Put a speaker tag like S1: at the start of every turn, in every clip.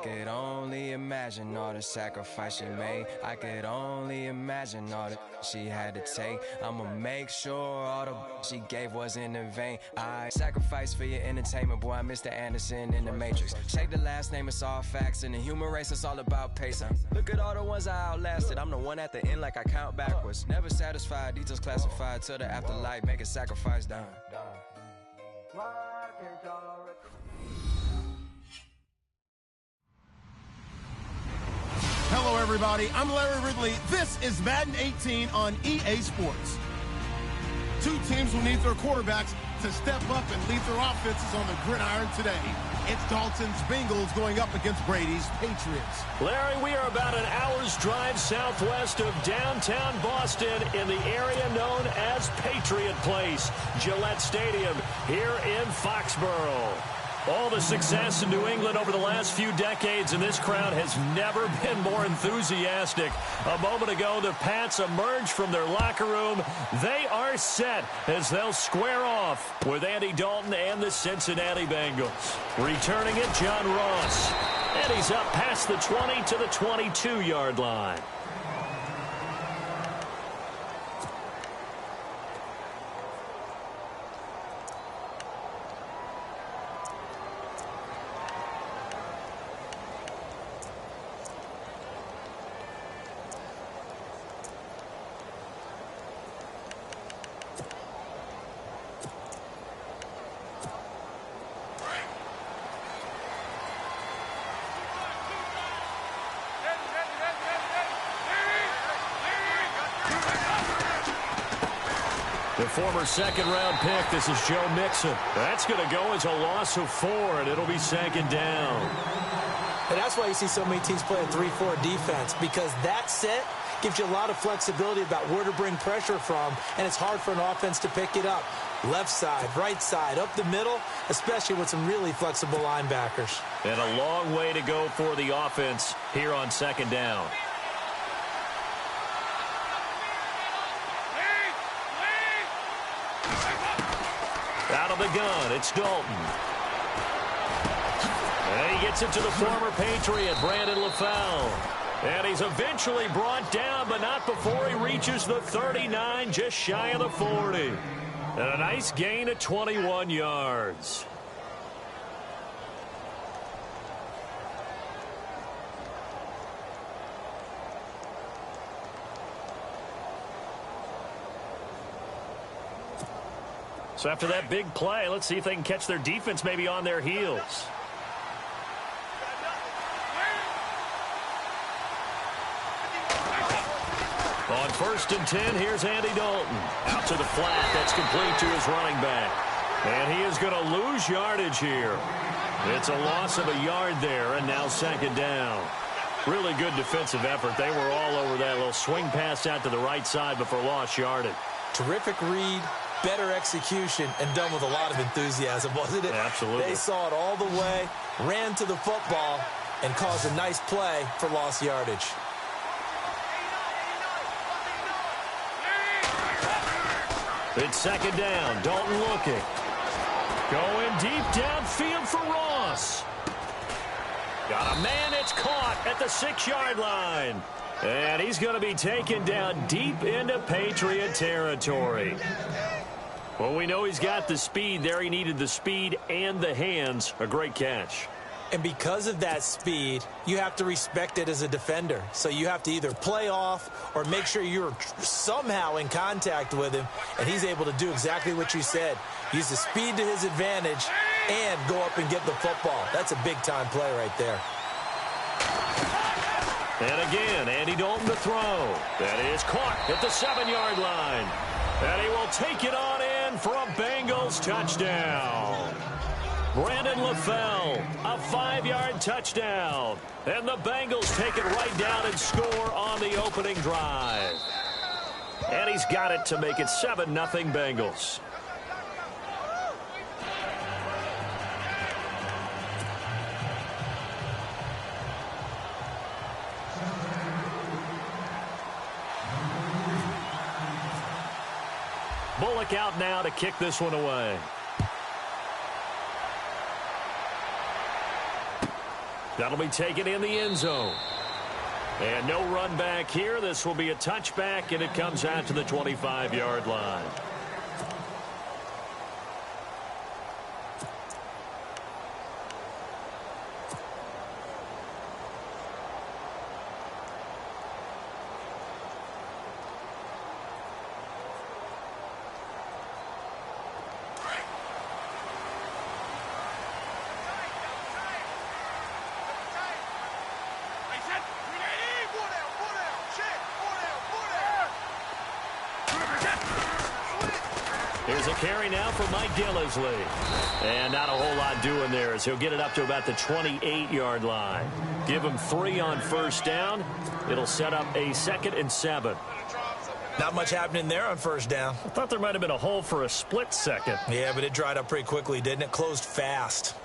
S1: could only imagine all the sacrifice she made. I could only imagine all that she had to take. I'ma make sure all the she gave wasn't in vain. I sacrifice for your entertainment, boy. I'm Mr. Anderson in the Matrix. Take the last name, it's all facts. In the human race, it's all about pacing. Look at all the ones I outlasted. I'm the one at the end, like I count backwards. Never satisfied, details classified till the afterlife. Make a sacrifice done.
S2: Hello, everybody. I'm Larry Ridley. This is Madden 18 on EA Sports. Two teams will need their quarterbacks to step up and lead their offenses on the gridiron today. It's Dalton's Bengals going up against Brady's Patriots.
S3: Larry, we are about an hour's drive southwest of downtown Boston in the area known as Patriot Place, Gillette Stadium, here in Foxborough. All the success in New England over the last few decades, and this crowd has never been more enthusiastic. A moment ago, the Pats emerged from their locker room. They are set as they'll square off with Andy Dalton and the Cincinnati Bengals. Returning it, John Ross. And he's up past the 20 to the 22-yard line. The former second-round pick, this is Joe Mixon. That's going to go as a loss of 4, and it'll be second down.
S4: And that's why you see so many teams play a 3-4 defense, because that set gives you a lot of flexibility about where to bring pressure from, and it's hard for an offense to pick it up. Left side, right side, up the middle, especially with some really flexible linebackers.
S3: And a long way to go for the offense here on second down. Out of the gun, it's Dalton. And he gets it to the former Patriot, Brandon LaFell. And he's eventually brought down, but not before he reaches the 39, just shy of the 40. And a nice gain of 21 yards. So after that big play, let's see if they can catch their defense maybe on their heels. On 1st and 10, here's Andy Dalton. Out to the flat, that's complete to his running back. And he is going to lose yardage here. It's a loss of a yard there, and now second down. Really good defensive effort. They were all over that little swing pass out to the right side before lost yardage.
S4: Terrific read. Better execution, and done with a lot of enthusiasm, wasn't it?
S3: Absolutely.
S4: They saw it all the way, ran to the football, and caused a nice play for lost yardage.
S3: It's second down. Dalton looking. Going deep downfield for Ross. Got a man. It's caught at the 6-yard line. And he's going to be taken down deep into Patriot territory. Well, we know he's got the speed there. He needed the speed and the hands. A great catch.
S4: And because of that speed, you have to respect it as a defender. So you have to either play off or make sure you're somehow in contact with him. And he's able to do exactly what you said. Use the speed to his advantage and go up and get the football. That's a big-time play right there.
S3: And again, Andy Dalton to throw. That is caught at the 7-yard line. And he will take it on in for a Bengals touchdown. Brandon LaFell, a 5-yard touchdown. And the Bengals take it right down and score on the opening drive. And he's got it to make it 7-0 Bengals. Bullock out now to kick this one away. That'll be taken in the end zone. And no run back here. This will be a touchback, and it comes out to the 25-yard line. Here's a carry now for Mike Gillisley. And not a whole lot doing there as he'll get it up to about the 28-yard line. Give him 3 on first down. It'll set up a 2nd and 7.
S4: Not much happening there on first down.
S3: I thought there might have been a hole for a split second.
S4: Yeah, but it dried up pretty quickly, didn't it? Closed fast.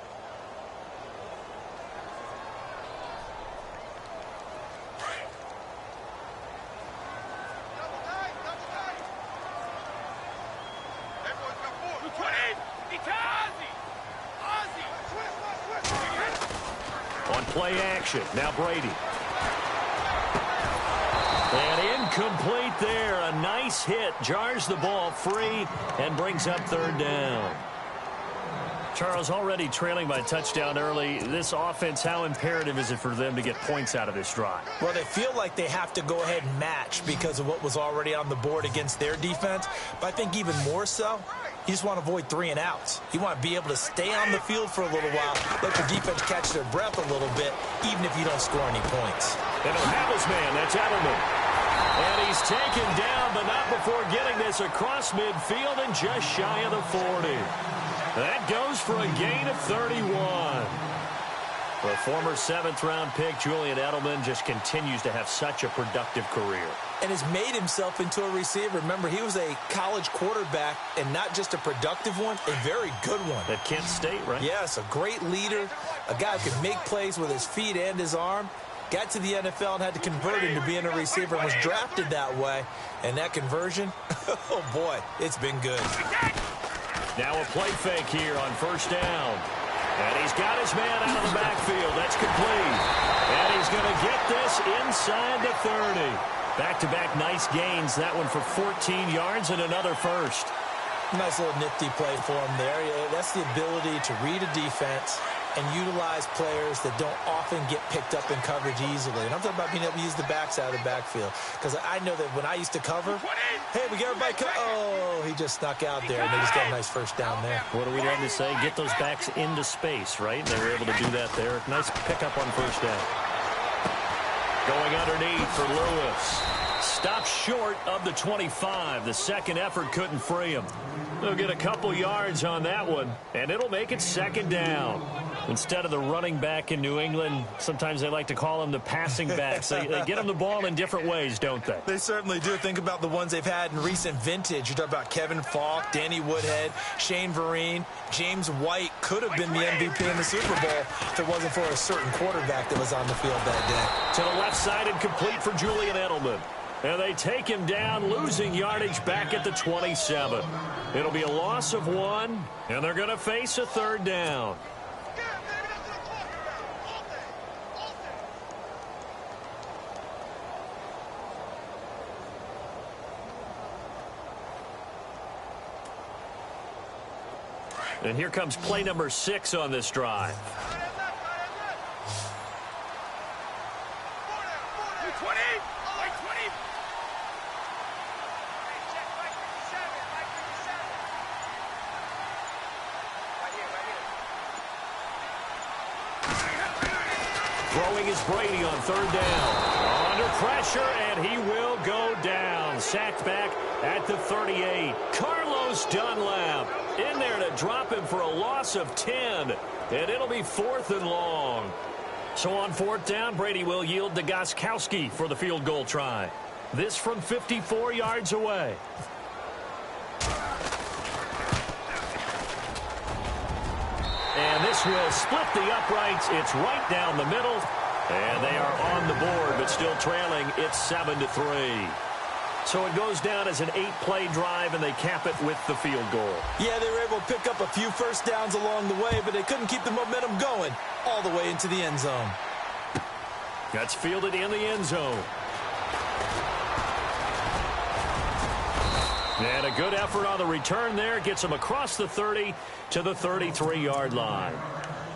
S3: Play action. Now Brady. And incomplete there. A nice hit. Jars the ball free and brings up 3rd down. Charles, already trailing by a touchdown early. This offense, how imperative is it for them to get points out of this drive?
S4: Well, they feel like they have to go ahead and match because of what was already on the board against their defense. But I think even more so, you just want to avoid 3 and outs. You want to be able to stay on the field for a little while, let the defense catch their breath a little bit, even if you don't score any points.
S3: And he'll have his man. That's Edelman. And he's taken down, but not before getting this across midfield and just shy of the 40. That goes for a gain of 31. The former 7th-round pick, Julian Edelman, just continues to have such a productive career.
S4: And has made himself into a receiver. Remember, he was a college quarterback, and not just a productive one, a very good one.
S3: At Kent State, right?
S4: Yes, a great leader, a guy who could make plays with his feet and his arm. Got to the NFL and had to convert into being a receiver and was drafted that way. And that conversion, oh boy, it's been good.
S3: Now a play fake here on first down. And he's got his man out of the backfield. That's complete. And he's going to get this inside the 30. Back-to-back nice gains. That one for 14 yards and another first.
S4: Nice little nifty play for him there. That's the ability to read a defense and utilize players that don't often get picked up in coverage easily. And I'm talking about being able to use the backs out of the backfield. Because I know that when I used to cover, hey, we got everybody oh, he just snuck out there, and they just got a nice first down there.
S3: What do we love to say? Get those backs into space, right? And they were able to do that there. Nice pickup on first down. Going underneath for Lewis. Stopped short of the 25. The second effort couldn't free him. They'll get a couple yards on that one, and it'll make it 2nd down. Instead of the running back in New England, sometimes they like to call them the passing backs. They get them the ball in different ways, don't they?
S4: They certainly do. Think about the ones they've had in recent vintage. You're talking about Kevin Falk, Danny Woodhead, Shane Vereen, James White could have been the MVP in the Super Bowl if it wasn't for a certain quarterback that was on the field that day.
S3: To the left side and complete for Julian Edelman. And they take him down, losing yardage back at the 27. It'll be a loss of 1, and they're going to face a 3rd down. And here comes play number 6 on this drive. Throwing is Brady on 3rd down. Under pressure, and he will go down. Sacked back at the 38. Carlos Dunlap in there to drop him for a loss of 10. And it'll be 4th and long. So on 4th down, Brady will yield to Gostkowski for the field goal try. This from 54 yards away. And this will split the uprights. It's right down the middle. And they are on the board, but still trailing. It's 7-3. So it goes down as an 8-play drive, and they cap it with the field goal.
S4: Yeah, they were able to pick up a few first downs along the way, but they couldn't keep the momentum going all the way into the end zone.
S3: That's fielded in the end zone. And a good effort on the return there. Gets him across the 30 to the 33-yard line.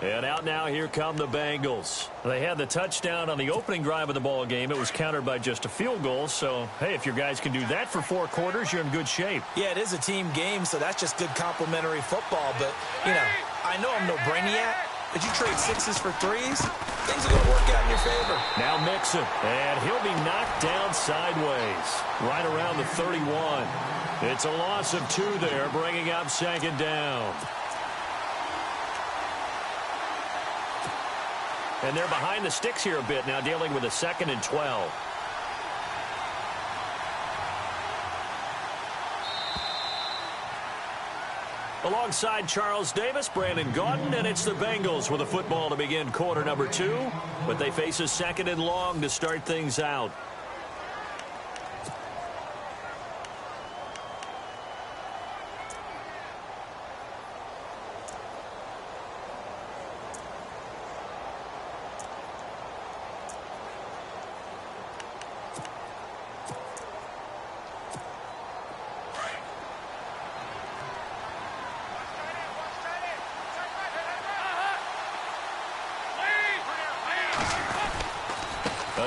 S3: And out now, here come the Bengals. They had the touchdown on the opening drive of the ball game. It was countered by just a field goal. So, hey, if your guys can do that for 4 quarters, you're in good shape.
S4: Yeah, it is a team game, so that's just good complimentary football. But, you know, I know I'm no brainiac, but you trade 6s for 3s, things are going to work out in your favor.
S3: Now Mixon, and he'll be knocked down sideways, right around the 31. It's a loss of 2 there, bringing up second down. And they're behind the sticks here a bit now, dealing with a 2nd and 12. Alongside Charles Davis, Brandon Gaudin, and it's the Bengals with a football to begin quarter number 2. But they face a 2nd and long to start things out.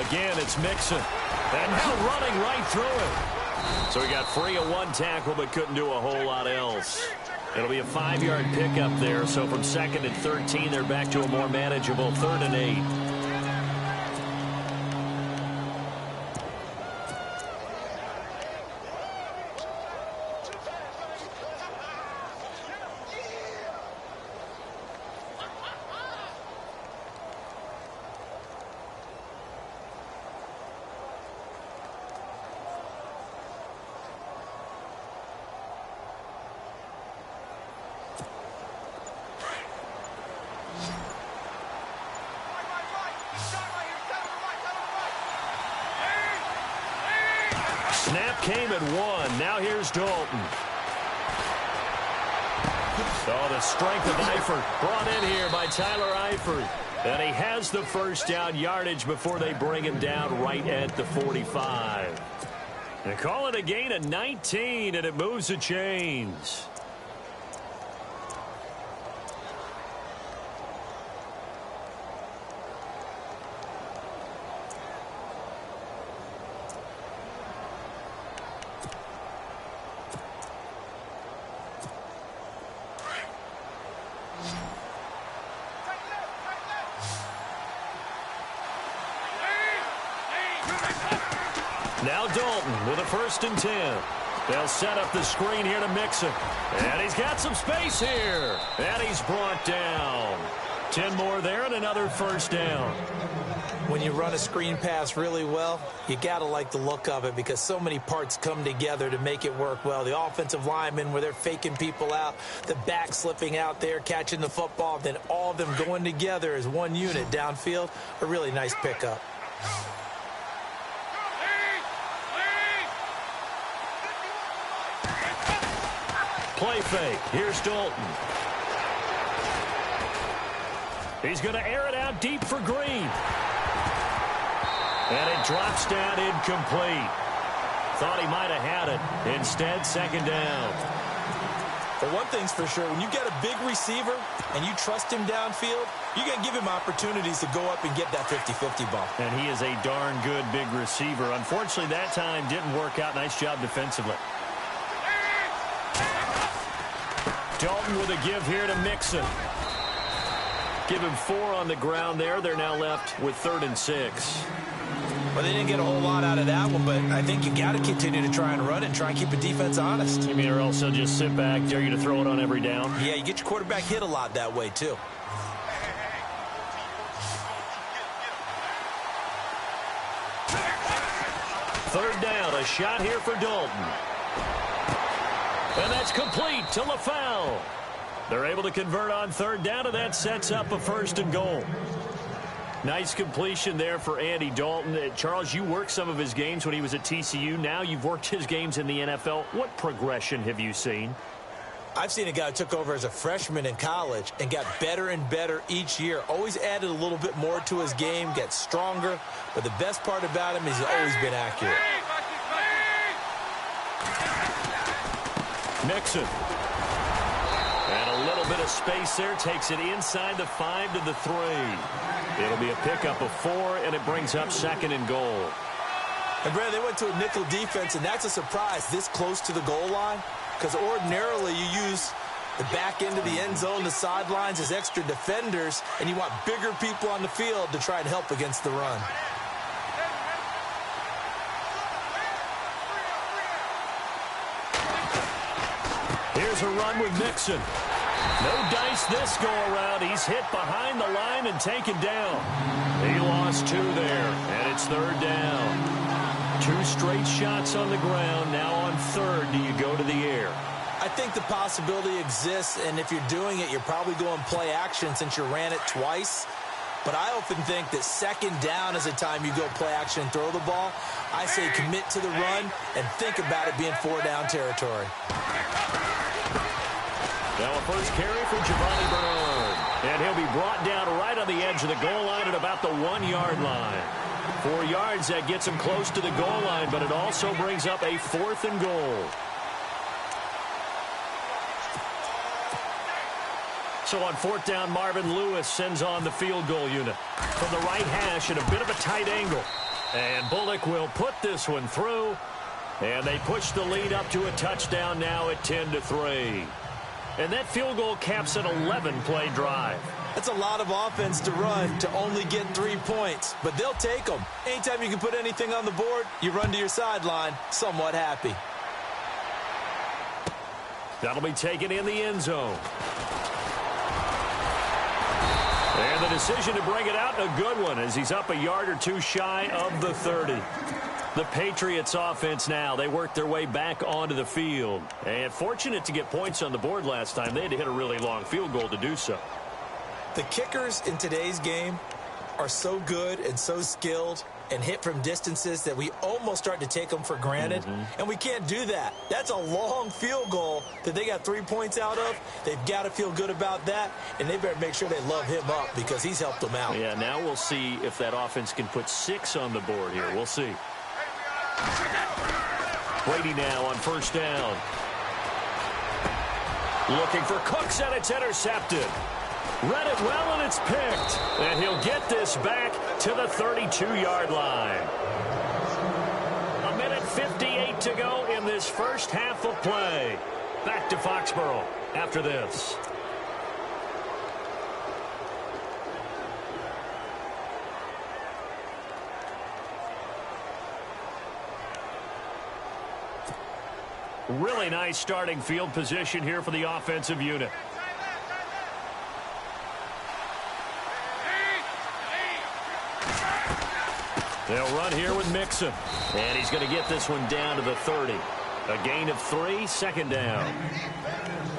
S3: Again, it's Mixon. And now running right through it. So he got free of 1 tackle, but couldn't do a whole lot else. It'll be a 5-yard pickup there. So from 2nd and 13, they're back to a more manageable 3rd and 8. Snap came at 1. Now here's Dalton. Oh, the strength of Eifert brought in here by Tyler Eifert. And he has the first down yardage before they bring him down right at the 45. They call it a gain of 19, and it moves the chains. Now Dalton with a 1st and 10. They'll set up the screen here to Mixon. And he's got some space here. And he's brought down. 10 more there and another first down.
S4: When you run a screen pass really well, you got to like the look of it because so many parts come together to make it work well. The offensive linemen where they're faking people out, the back slipping out there, catching the football, then all of them going together as one unit downfield. A really nice pickup.
S3: Play fake. Here's Dalton. He's going to air it out deep for Green. And it drops down incomplete. Thought he might have had it. Instead, 2nd down.
S4: But one thing's for sure, when you get a big receiver and you trust him downfield, you're going to give him opportunities to go up and get that 50-50 ball.
S3: And he is a darn good big receiver. Unfortunately, that time didn't work out. Nice job defensively. Dalton with a give here to Mixon. Give him 4 on the ground there. They're now left with 3rd and 6.
S4: Well, they didn't get a whole lot out of that one, but I think you got to continue to try and run and try and keep the defense honest.
S3: You mean, or else they'll just sit back, dare you to throw it on every down?
S4: Yeah, you get your quarterback hit a lot that way, too.
S3: Third down, a shot here for Dalton. And that's complete to LaFell. They're able to convert on 3rd down, and that sets up a 1st and goal. Nice completion there for Andy Dalton. Charles, you worked some of his games when he was at TCU. Now you've worked his games in the NFL. What progression have you seen?
S4: I've seen a guy who took over as a freshman in college and got better and better each year. Always added a little bit more to his game, gets stronger. But the best part about him is he's always been accurate.
S3: Mixon. And a little bit of space there. Takes it inside the 5 to the 3. It'll be a pickup of 4, and it brings up 2nd and goal.
S4: And, Brad, they went to a nickel defense, and that's a surprise this close to the goal line. Because ordinarily you use the back end of the end zone, the sidelines as extra defenders, and you want bigger people on the field to try and help against the run.
S3: Here's a run with Mixon. No dice this go-around. He's hit behind the line and taken down. He lost 2 there, and it's 3rd down. 2 straight shots on the ground. Now on 3rd, do you go to the air?
S4: I think the possibility exists, and if you're doing it, you're probably going play action since you ran it twice. But I often think that 2nd down is the time you go play action and throw the ball. I say commit to the run and think about it being 4-down territory.
S3: Now a first carry for Giovanni Bernard. And he'll be brought down right on the edge of the goal line at about the 1-yard line. 4 yards, that gets him close to the goal line, but it also brings up a 4th and goal. So on 4th down, Marvin Lewis sends on the field goal unit. From the right hash at a bit of a tight angle. And Bullock will put this one through. And they push the lead up to a touchdown now at 10 to 3. And that field goal caps an 11-play drive.
S4: That's a lot of offense to run to only get 3 points, but they'll take them. Anytime you can put anything on the board, you run to your sideline somewhat happy.
S3: That'll be taken in the end zone. And the decision to bring it out, a good one, as he's up a yard or 2 shy of the 30. The Patriots offense now, they worked their way back onto the field. And fortunate to get points on the board last time. They had to hit a really long field goal to do so.
S4: The kickers in today's game are so good and so skilled and hit from distances that we almost start to take them for granted. And we can't do that. That's a long field goal that they got 3 points out of. They've got to feel good about that, and they better make sure they love him up because he's helped them out.
S3: Yeah, now we'll see if that offense can put 6 on the board here. We'll see. Brady now on 1st down. Looking for Cooks, and it's intercepted. Read it well, and it's picked. And he'll get this back to the 32-yard line. 1:58 to go in this first half of play. Back to Foxborough after this. Really nice starting field position here for the offensive unit. They'll run here with Mixon. And he's going to get this one down to the 30. A gain of 3, 2nd down.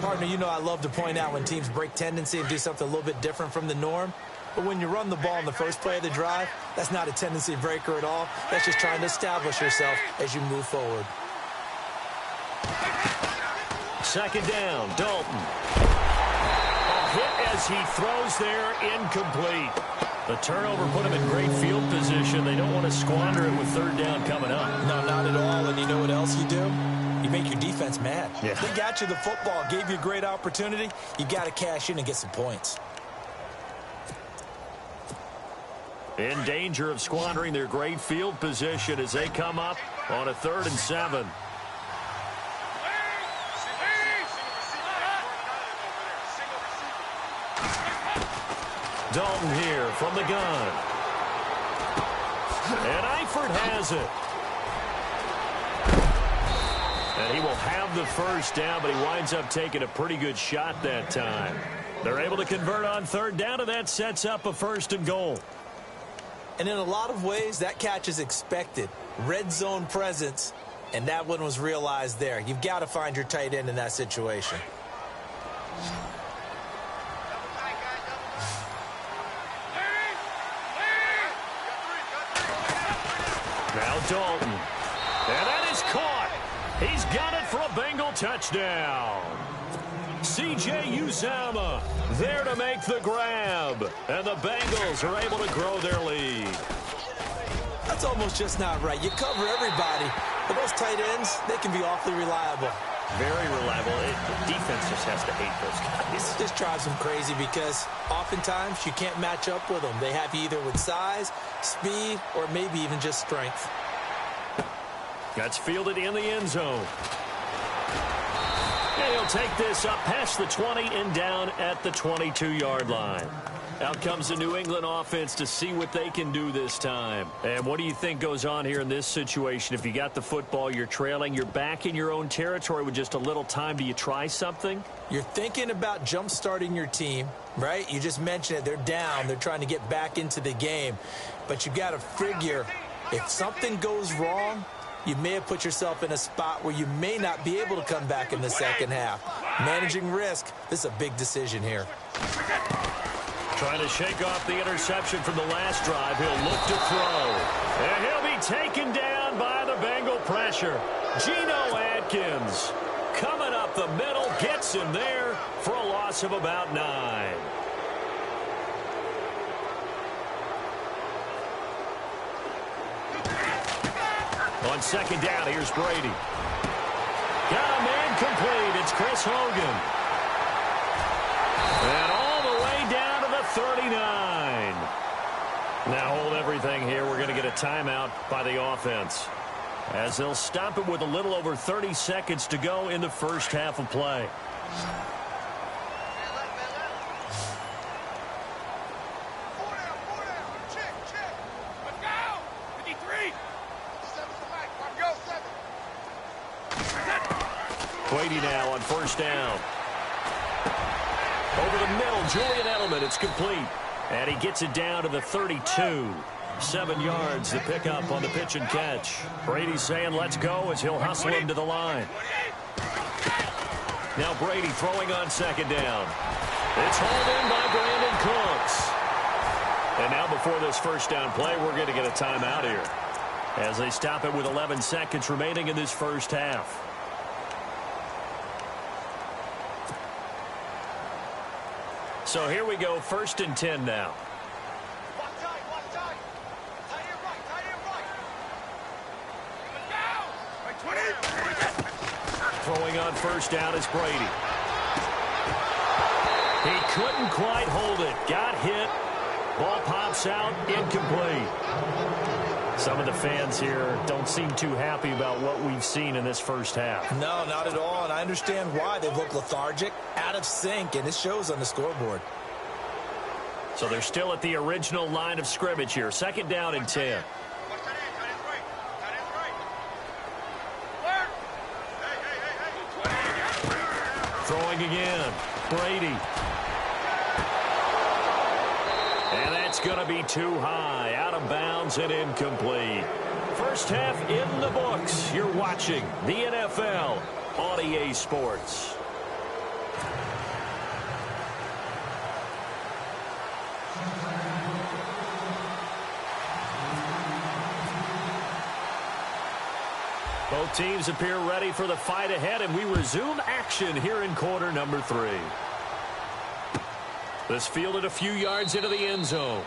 S4: Partner, you know I love to point out when teams break tendency and do something a little bit different from the norm. But when you run the ball in the first play of the drive, that's not a tendency breaker at all. That's just trying to establish yourself as you move forward.
S3: 2nd down, Dalton. A hit as he throws there, incomplete. The turnover put him in great field position. They don't want to squander it with 3rd down coming up.
S4: No, not at all. And you know what else you do? You make your defense mad.
S3: Yeah.
S4: They got you the football, gave you a great opportunity. You got to cash in and get some points.
S3: In danger of squandering their great field position as they come up on a 3rd and 7. Dalton here from the gun. And Eifert has it. And he will have the 1st down, but he winds up taking a pretty good shot that time. They're able to convert on 3rd down, and that sets up a 1st and goal.
S4: And in a lot of ways, that catch is expected. Red zone presence, and that one was realized there. You've got to find your tight end in that situation.
S3: Now Dalton. And that is caught. He's got it for a Bengal touchdown. C.J. Uzomah there to make the grab. And the Bengals are able to grow their lead.
S4: That's almost just not right. You cover everybody, but those tight ends, they can be awfully reliable.
S3: Very reliable. The defense just has to hate those guys.
S4: This drives them crazy because oftentimes you can't match up with them. They have you either with size, speed, or maybe even just strength.
S3: That's fielded in the end zone. And he'll take this up past the 20 and down at the 22-yard line. Out comes the New England offense to see what they can do this time. And what do you think goes on here in this situation? If you got the football, you're trailing, you're back in your own territory with just a little time. Do you try something?
S4: You're thinking about jump-starting your team, right? You just mentioned it. They're down. They're trying to get back into the game. But you got to figure if something goes wrong, you may have put yourself in a spot where you may not be able to come back in the second half. Managing risk, this is a big decision here.
S3: Trying to shake off the interception from the last drive. He'll look to throw. And he'll be taken down by the Bengal pressure. Geno Atkins coming up the middle, gets him there for a loss of about 9. On second down, here's Brady. Got a man complete. It's Chris Hogan. And all the way down to the 39. Now hold everything here. We're going to get a timeout by the offense, as they'll stop it with a little over 30 seconds to go in the first half of play. Brady now on first down. Over the middle, Julian Edelman. It's complete. And he gets it down to the 32. 7 yards to pick up on the pitch and catch. Brady saying let's go as he'll hustle him to the line. Now Brady throwing on second down. It's hauled in by Brandon Cooks. And now before this first down play, we're going to get a timeout here, as they stop it with 11 seconds remaining in this first half. So here we go, 1st and 10 now. Throwing on first down is Brady. He couldn't quite hold it. Got hit. Ball pops out, incomplete. Some of the fans here don't seem too happy about what we've seen in this first half.
S4: No, not at all, and I understand why. They've looked lethargic, out of sync, and it shows on the scoreboard.
S3: So they're still at the original line of scrimmage here. 2nd down and 10. Throwing again. Brady. And that's going to be too high. Out of bounds and incomplete. First half in the books. You're watching the NFL on EA Sports. Both teams appear ready for the fight ahead, and we resume action here in quarter number 3. This fielded a few yards into the end zone.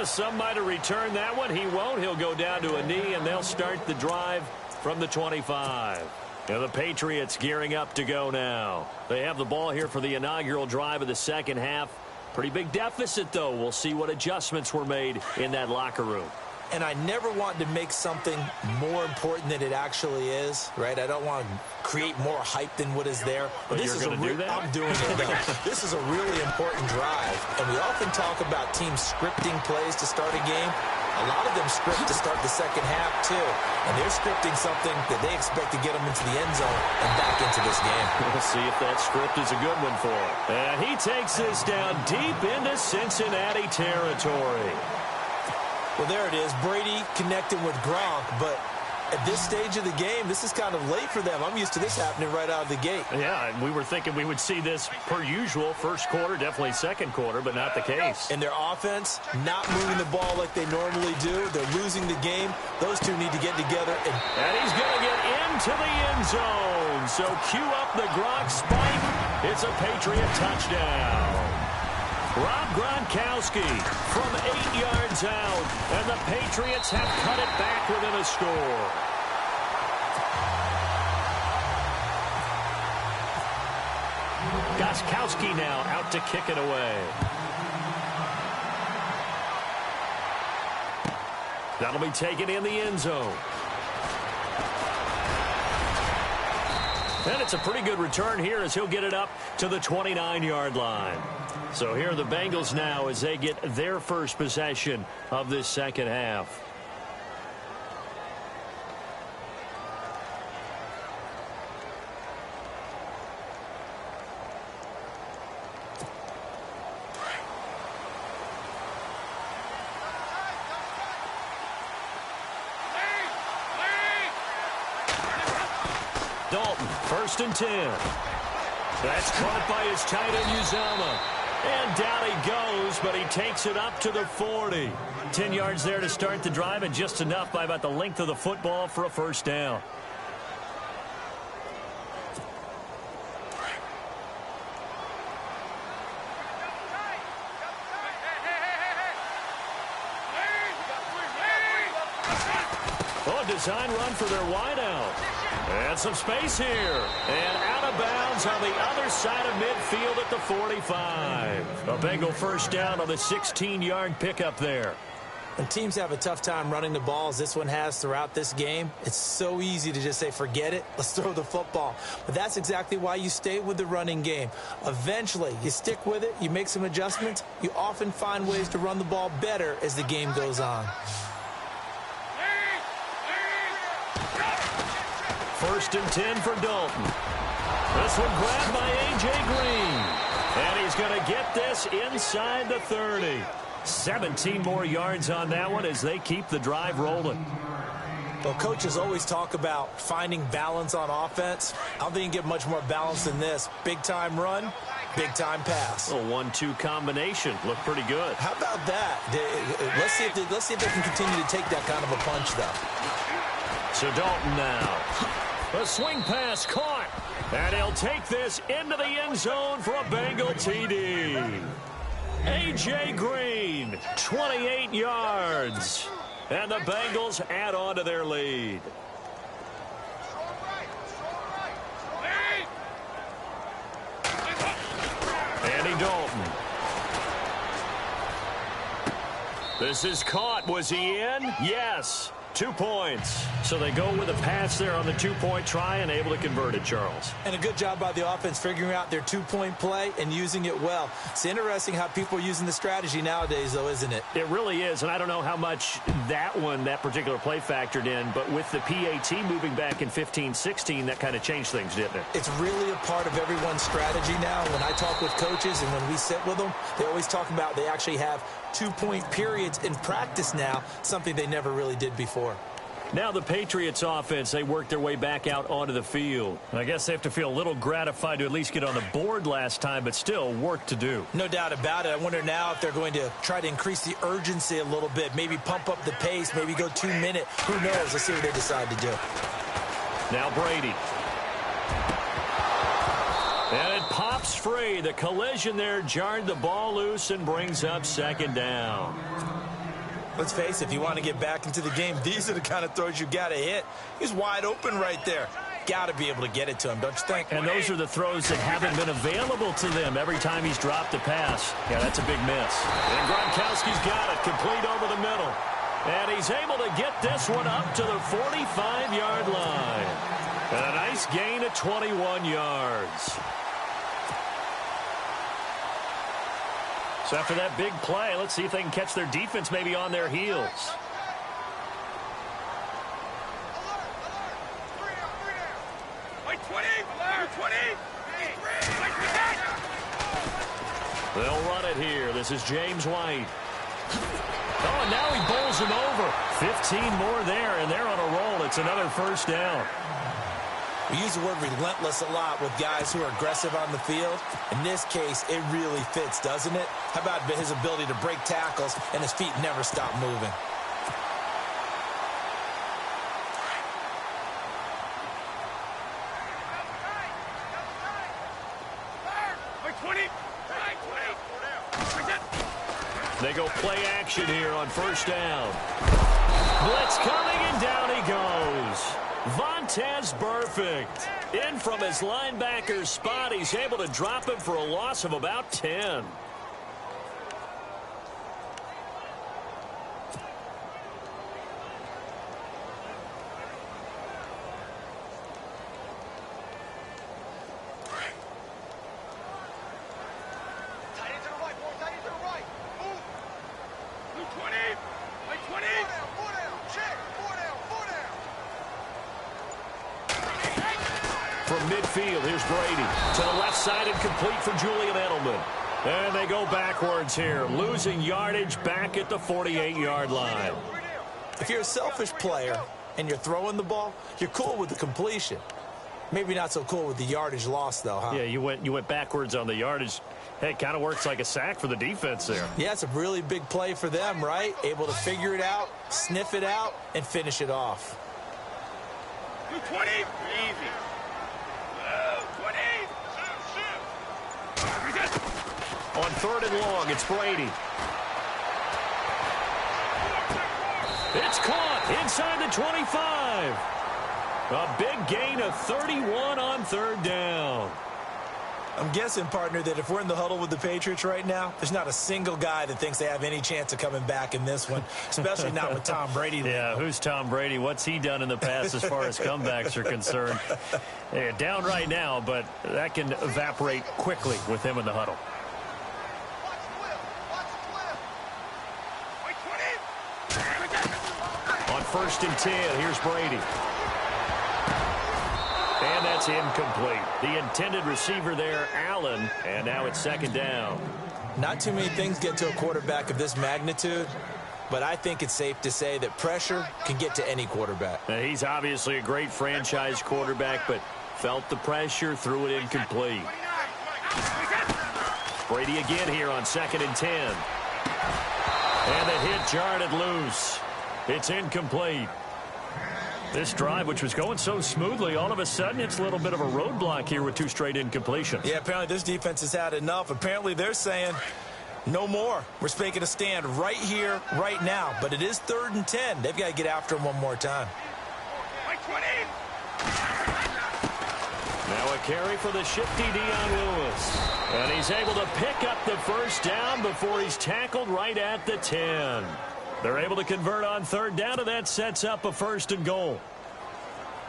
S3: Some might have returned that one. He won't. He'll go down to a knee, and they'll start the drive from the 25. And the Patriots gearing up to go now. They have the ball here for the inaugural drive of the second half. Pretty big deficit, though. We'll see what adjustments were made in that locker room.
S4: And I never want to make something more important than it actually is, right? I don't want to create more hype than what is there.
S3: But this you're going to do that?
S4: I'm doing it, though. This is a really important drive. And we often talk about teams scripting plays to start a game. A lot of them script to start the second half, too. And they're scripting something that they expect to get them into the end zone and back into this game.
S3: We'll see if that script is a good one for him. And he takes this down deep into Cincinnati territory.
S4: Well, there it is. Brady connecting with Gronk, but At this stage of the game, this is kind of late for them. I'm used to this happening right out of the gate.
S3: Yeah, and we were thinking we would see this per usual first quarter, definitely second quarter, but not the case.
S4: And their offense not moving the ball like they normally do. They're losing the game. Those two need to get together.
S3: And he's going to get into the end zone. So cue up the Gronk spike. It's a Patriot touchdown. Rob Gronkowski from 8 yards out, and the Patriots have cut it back within a score. Gronkowski now out to kick it away. That'll be taken in the end zone. And it's a pretty good return here as he'll get it up to the 29-yard line. So here are the Bengals now as they get their first possession of this second half. Dalton, 1st and 10. That's caught by his tight end, Uzomah. And down he goes, but he takes it up to the 40. 10 yards there to start the drive, and just enough by about the length of the football for a first down. Oh, design run for their wideout. And some space here. And out of bounds on the other side of midfield at the 45. A Bengal first down on the 16-yard pickup there.
S4: When teams have a tough time running the ball, as this one has throughout this game, it's so easy to just say, forget it, let's throw the football. But that's exactly why you stay with the running game. Eventually, you stick with it, you make some adjustments, you often find ways to run the ball better as the game goes on.
S3: 1st and 10 for Dalton. This one grabbed by A.J. Green. And he's going to get this inside the 30. 17 more yards on that one as they keep the drive rolling.
S4: Well, coaches always talk about finding balance on offense. I don't think you can get much more balance than this. Big-time run, big-time pass.
S3: A 1-2 combination. Looked pretty good.
S4: How about that? Let's see if they can continue to take that kind of a punch, though.
S3: So Dalton now. A swing pass caught. And he'll take this into the end zone for a Bengal TD. A.J. Green, 28 yards. And the Bengals add on to their lead. Andy Dalton. This is caught. Was he in? Yes. 2 points. So they go with a pass there on the 2-point try and able to convert it, Charles.
S4: And a good job by the offense figuring out their 2-point play and using it well. It's interesting how people are using the strategy nowadays, though, isn't it?
S3: It really is, and I don't know how much that particular play factored in, but with the PAT moving back in 15-16, that kind of changed things, didn't it?
S4: It's really a part of everyone's strategy now. When I talk with coaches and when we sit with them, they always talk about they actually have 2-point periods in practice now, something they never really did before.
S3: Now the Patriots offense, they work their way back out onto the field. I guess they have to feel a little gratified to at least get on the board last time, but still work to do.
S4: No doubt about it. I wonder now if they're going to try to increase the urgency a little bit, maybe pump up the pace, maybe go 2-minute. Who knows? Let's see what they decide to do.
S3: Now Brady. And it pops free. The collision there jarred the ball loose and brings up second down.
S4: Let's face it, if you want to get back into the game, these are the kind of throws you got to hit. He's wide open right there. Got to be able to get it to him, don't you think?
S3: And those are the throws that haven't been available to them every time he's dropped a pass. Yeah, that's a big miss. And Gronkowski's got it, complete over the middle. And he's able to get this one up to the 45-yard line. And a nice gain of 21 yards. So after that big play, let's see if they can catch their defense maybe on their heels. They'll run it here. This is James White. Oh, and now he bowls him over. 15 more there, and they're on a roll. It's another first down.
S4: We use the word relentless a lot with guys who are aggressive on the field. In this case, it really fits, doesn't it? How about his ability to break tackles and his feet never stop moving?
S3: They go play action here on first down. Blitz coming, and down he goes. Vontaze Burfict in from his linebacker's spot. He's able to drop him for a loss of about 10. From midfield, here's Brady. To the left side and complete for Julian Edelman. And they go backwards here, losing yardage back at the 48-yard line.
S4: If you're a selfish player and you're throwing the ball, you're cool with the completion. Maybe not so cool with the yardage loss, though, huh?
S3: Yeah, you went backwards on the yardage. Hey, it kind of works like a sack for the defense there.
S4: Yeah, it's a really big play for them, right? Able to figure it out, sniff it out, and finish it off.
S5: 20. Easy. 20.
S3: On third and long, it's Brady. It's caught inside the 25. A big gain of 31 on third down.
S4: I'm guessing, partner, that if we're in the huddle with the Patriots right now, there's not a single guy that thinks they have any chance of coming back in this one, especially not with Tom Brady.
S3: Yeah, who's Tom Brady? What's he done in the past as far as comebacks are concerned? Yeah, down right now, but that can evaporate quickly with him in the huddle. On first and 10, here's Brady. And that's incomplete. The intended receiver there, Allen, and now it's second down.
S4: Not too many things get to a quarterback of this magnitude, but I think it's safe to say that pressure can get to any quarterback.
S3: Now, he's obviously a great franchise quarterback, but felt the pressure, threw it incomplete. Brady again here on second and 10. And the hit jarred it loose. It's incomplete. This drive, which was going so smoothly, all of a sudden it's a little bit of a roadblock here with two straight incompletions.
S4: Yeah, apparently this defense has had enough. Apparently they're saying no more. We're making a stand right here, right now. But it is third and 10. They've got to get after him one more time.
S3: Now a carry for the shifty Dion Lewis. And he's able to pick up the first down before he's tackled right at the 10. They're able to convert on third down, and that sets up a first and goal.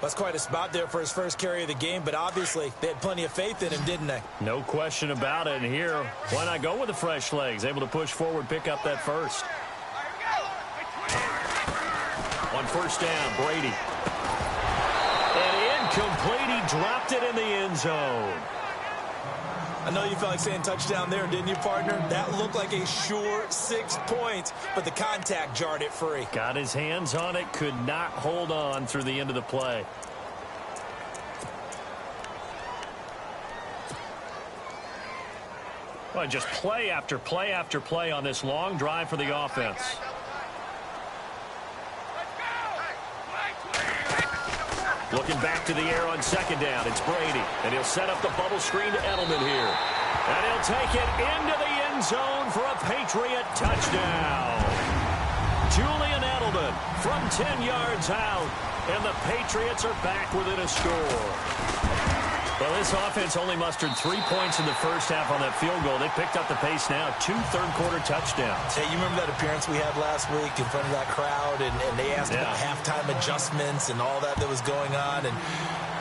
S4: That's quite a spot there for his first carry of the game, but obviously they had plenty of faith in him, didn't they?
S3: No question about it. And here, why not go with the fresh legs? Able to push forward, pick up that first. On first down, Brady. And incomplete. He dropped it in the end zone.
S4: I know you felt like saying touchdown there, didn't you, partner? That looked like a sure 6 points, but the contact jarred it free.
S3: Got his hands on it, could not hold on through the end of the play. Well, just play after play after play on this long drive for the offense. Looking back to the air on second down, it's Brady. And he'll set up the bubble screen to Edelman here. And he'll take it into the end zone for a Patriot touchdown. Julian Edelman from 10 yards out. And the Patriots are back within a score. Well, this offense only mustered 3 points in the first half on that field goal. They picked up the pace now. 2 third-quarter touchdowns.
S4: Hey, you remember that appearance we had last week in front of that crowd, and they asked about halftime adjustments and all that was going on. And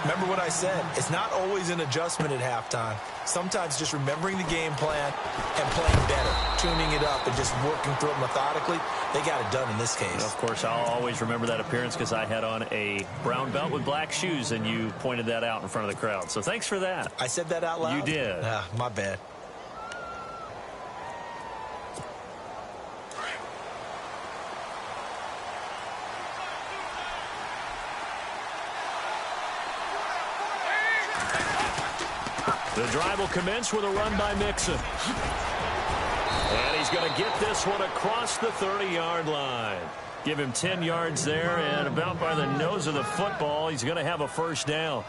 S4: remember what I said. It's not always an adjustment at halftime. Sometimes just remembering the game plan and playing better, tuning it up and just working through it methodically. They got it done in this case.
S3: Of course, I'll always remember that appearance because I had on a brown belt with black shoes, and you pointed that out in front of the crowd. So thanks for that.
S4: I said that out loud?
S3: You did.
S4: Ah, my bad.
S3: The drive will commence with a run by Mixon. And he's going to get this one across the 30-yard line. Give him 10 yards there, and about by the nose of the football, he's going to have a first down.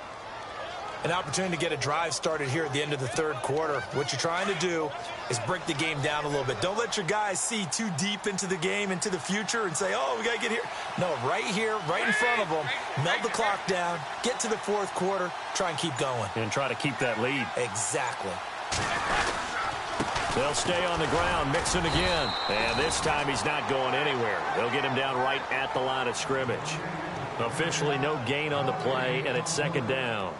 S4: An opportunity to get a drive started here at the end of the third quarter. What you're trying to do is break the game down a little bit. Don't let your guys see too deep into the game, into the future, and say, oh, we got to get here. No, right here, right in front of them, melt the clock down, get to the fourth quarter, try and keep going.
S3: And try to keep that lead.
S4: Exactly.
S3: They'll stay on the ground, Mixon again. And this time he's not going anywhere. They'll get him down right at the line of scrimmage. Officially no gain on the play, and it's second down.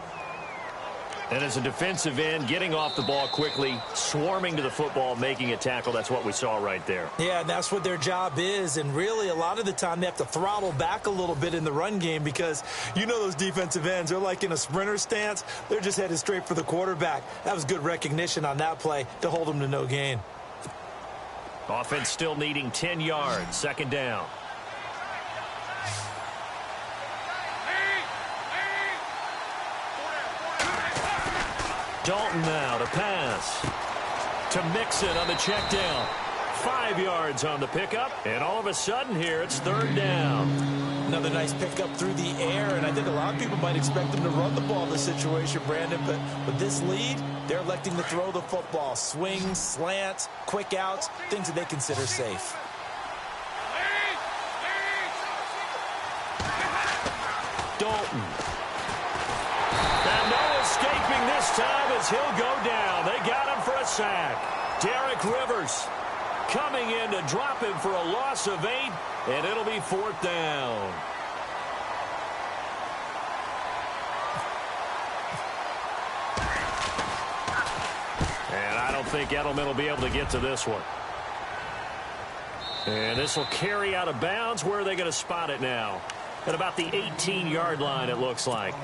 S3: And as a defensive end, getting off the ball quickly, swarming to the football, making a tackle, that's what we saw right there.
S4: Yeah, and that's what their job is. And really, a lot of the time, they have to throttle back a little bit in the run game because you know those defensive ends, they're like in a sprinter stance. They're just headed straight for the quarterback. That was good recognition on that play to hold them to no gain.
S3: Offense still needing 10 yards, second down. Dalton now to pass. To Mixon on the check down. 5 yards on the pickup. And all of a sudden here, it's third down.
S4: Another nice pickup through the air. And I think a lot of people might expect them to run the ball in this situation, Brandon. But with this lead, they're electing to throw the football. Swings, slants, quick outs, things that they consider safe.
S3: Dalton. And no escaping this time as he'll go down. They got him for a sack. Derek Rivers coming in to drop him for a loss of 8, and it'll be fourth down. And I don't think Edelman will be able to get to this one. And this will carry out of bounds. Where are they going to spot it now? At about the 18-yard line, it looks like.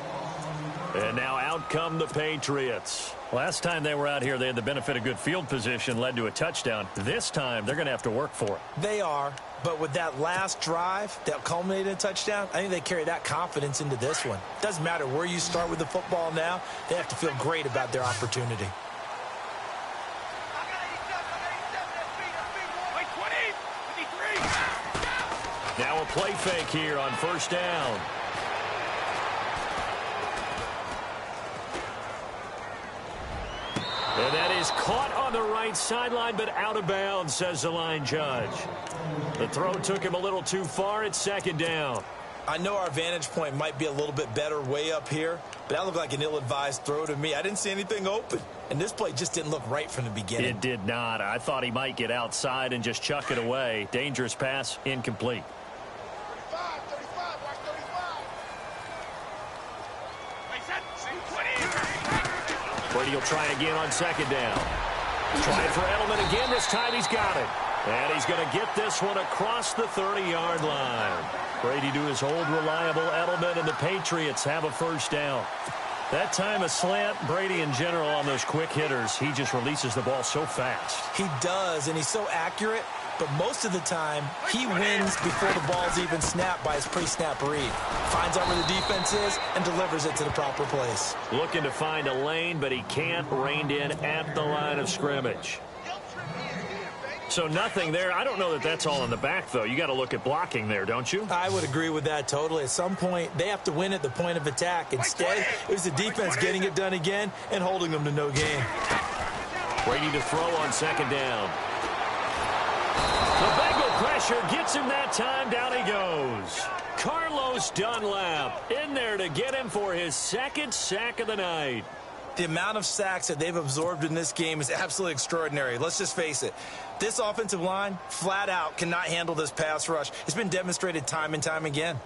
S3: And now out come the Patriots. Last time they were out here, they had the benefit of good field position, led to a touchdown. This time, they're going to have to work for it.
S4: They are, but with that last drive that culminated in a touchdown, I think they carry that confidence into this one. Doesn't matter where you start with the football now, they have to feel great about their opportunity.
S3: Now a play fake here on first down. And that is caught on the right sideline, but out of bounds, says the line judge. The throw took him a little too far. It's second down.
S4: I know our vantage point might be a little bit better way up here, but that looked like an ill-advised throw to me. I didn't see anything open, and this play just didn't look right from the beginning.
S3: It did not. I thought he might get outside and just chuck it away. Dangerous pass, incomplete. Brady will try again on second down. Try for Edelman again. This time he's got it. And he's going to get this one across the 30-yard line. Brady to his old reliable Edelman, and the Patriots have a first down. That time a slant. Brady in general on those quick hitters, he just releases the ball so fast.
S4: He does, and he's so accurate. But most of the time, he wins before the ball's even snapped by his pre-snap read. Finds out where the defense is and delivers it to the proper place.
S3: Looking to find a lane, but he can't. Reined in at the line of scrimmage. So nothing there. I don't know that that's all in the back, though. You got to look at blocking there, don't you?
S4: I would agree with that totally. At some point, they have to win at the point of attack. Instead, it was the defense getting it done again and holding them to no gain.
S3: Brady to throw on second down. The Bengal pressure gets him that time. Down he goes. Carlos Dunlap in there to get him for his second sack of the night.
S4: The amount of sacks that they've absorbed in this game is absolutely extraordinary. Let's just face it. This offensive line, flat out, cannot handle this pass rush. It's been demonstrated time and time again.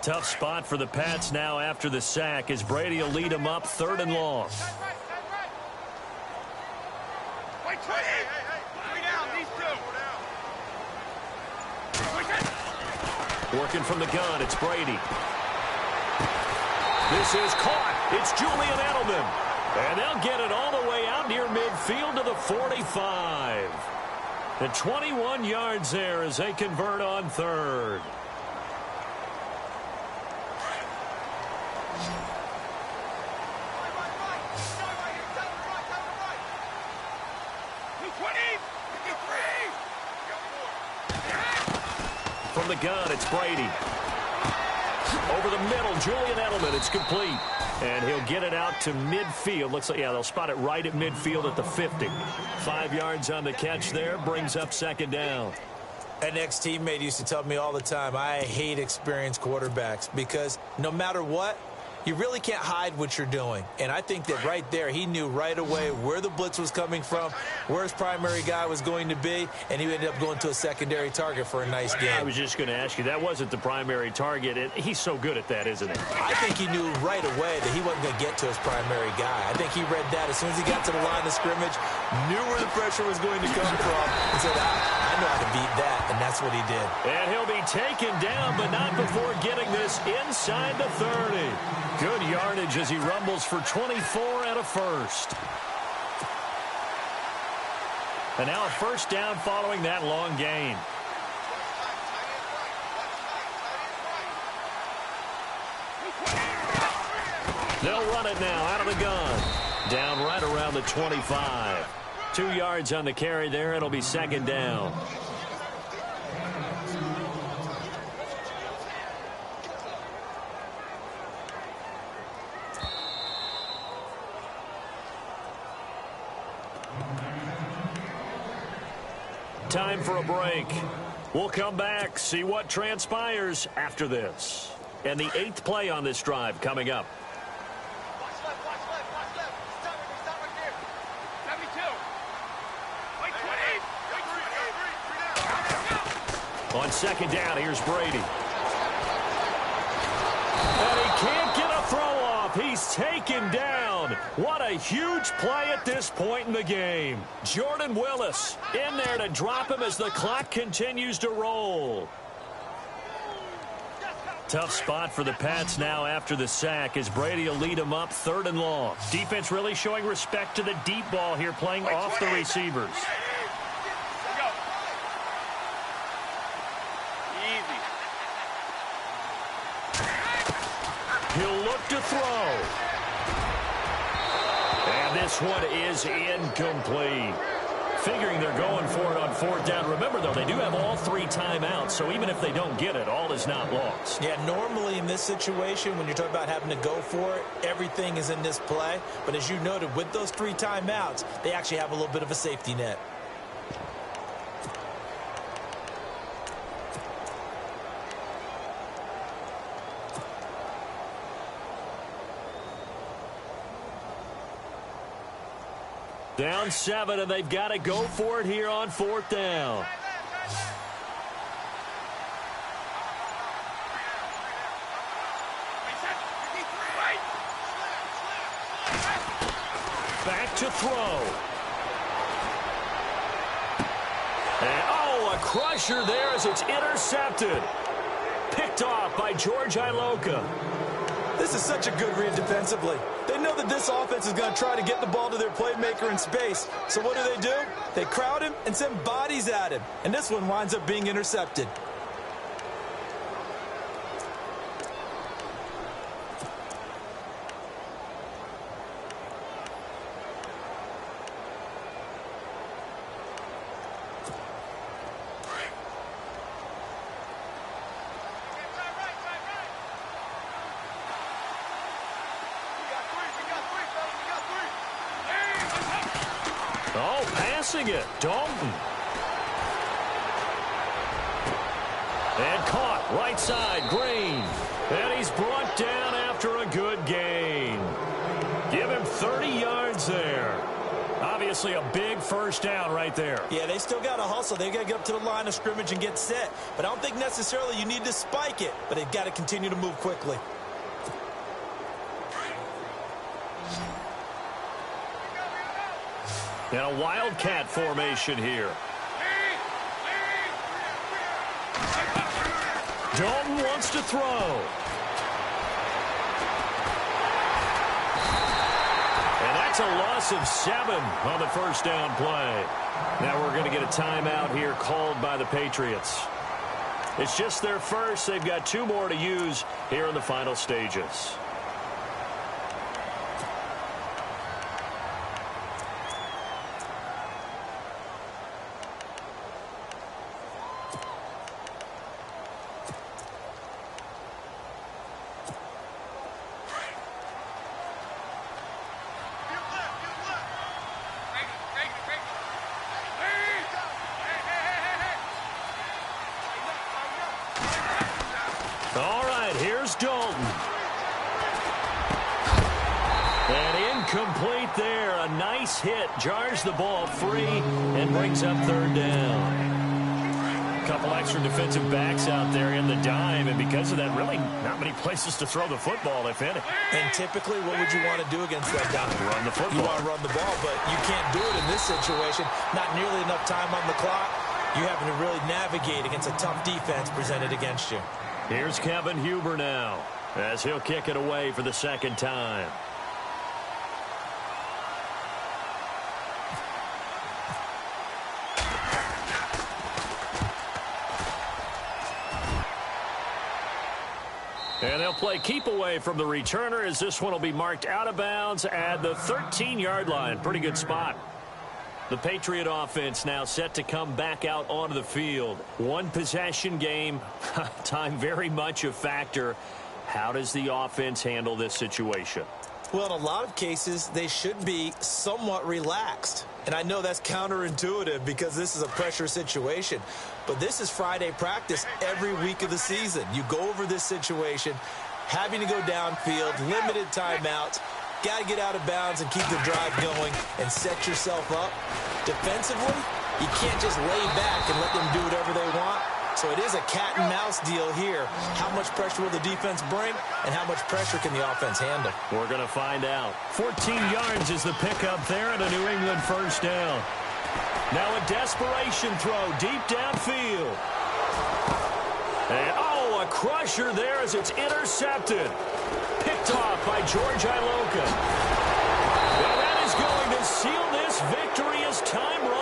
S3: Tough spot for the Pats now after the sack as Brady will lead them up third and long. Working from the gun, it's Brady. This is caught. It's Julian Edelman. And they'll get it all the way out near midfield to the 45. And 21 yards there as they convert on third. From the gun, it's Brady. Over the middle, Julian Edelman. It's complete. And he'll get it out to midfield. Looks like, yeah, they'll spot it right at midfield at the 50. 5 yards on the catch there. Brings up second down.
S4: An ex-teammate used to tell me all the time, I hate experienced quarterbacks because no matter what, you really can't hide what you're doing. And I think that right there, he knew right away where the blitz was coming from, where his primary guy was going to be, and he ended up going to a secondary target for a nice game.
S3: I was just going to ask you, that wasn't the primary target. He's so good at that, isn't he?
S4: I think he knew right away that he wasn't going to get to his primary guy. I think he read that as soon as he got to the line of scrimmage, knew where the pressure was going to come from, and said, I know how to beat that, and that's what he did.
S3: And he'll be taken down, but not before getting this inside the 30. Good yardage as he rumbles for 24 and a first. And now a first down following that long gain. They'll run it now out of the gun. Down right around the 25. 2 yards on the carry there. It'll be second down. Time for a break. We'll come back, see what transpires after this. And the 8th play on this drive coming up. On second down, here's Brady. And he can't get a throw off. He's taken down. What a huge play at this point in the game. Jordan Willis in there to drop him as the clock continues to roll. Tough spot for the Pats now after the sack as Brady will lead them up 3rd and long. Defense really showing respect to the deep ball here, playing off the receivers. He'll look to throw. And this one is incomplete. Figuring they're going for it on 4th down. Remember, though, they do have all 3 timeouts, so even if they don't get it, all is not lost.
S4: Yeah, normally in this situation, when you're talking about having to go for it, everything is in this play. But as you noted, with those 3 timeouts, they actually have a little bit of a safety net.
S3: Down 7, and they've got to go for it here on 4th down. Back to throw. And, oh, a crusher there as it's intercepted. Picked off by George Iloka.
S4: This is such a good read defensively. They know that this offense is going to try to get the ball to their playmaker in space. So what do? They crowd him and send bodies at him. And this one winds up being intercepted.
S3: Oh, passing it. Dalton. And caught right side, Green. And he's brought down after a good gain. Give him 30 yards there. Obviously a big first down right there.
S4: Yeah, they still got to hustle. They got to get up to the line of scrimmage and get set. But I don't think necessarily you need to spike it. But they've got to continue to move quickly.
S3: And a wildcat formation here. Dalton wants to throw. And that's a loss of 7 on the first down play. Now we're going to get a timeout here called by the Patriots. It's just their first. They've got 2 more to use here in the final stages. All right, here's Dalton. And incomplete there. A nice hit. Jars the ball free and brings up third down. A couple extra defensive backs out there in the dime, and because of that, really not many places to throw the football, if any.
S4: And typically, what would you want to do against that dime?
S3: Run the football.
S4: You want to run the ball, but you can't do it in this situation. Not nearly enough time on the clock. You having to really navigate against a tough defense presented against you.
S3: Here's Kevin Huber now, as he'll kick it away for the second time. And they'll play keep away from the returner, as this one will be marked out of bounds at the 13-yard line. Pretty good spot. The Patriot offense now set to come back out onto the field. One possession game. Time very much a factor. How does the offense handle this situation?
S4: Well, in a lot of cases, they should be somewhat relaxed. And I know that's counterintuitive because this is a pressure situation. But this is Friday practice every week of the season. You go over this situation, having to go downfield, limited timeouts, got to get out of bounds and keep the drive going and set yourself up. Defensively, you can't just lay back and let them do whatever they want. So it is a cat and mouse deal here. How much pressure will the defense bring, and how much pressure can the offense handle?
S3: We're going to find out. 14 yards is the pickup there at a New England first down. Now a desperation throw deep downfield. And, oh, a crusher there as it's intercepted. Picked off by George Iloka. Well, that is going to seal this victory as time runs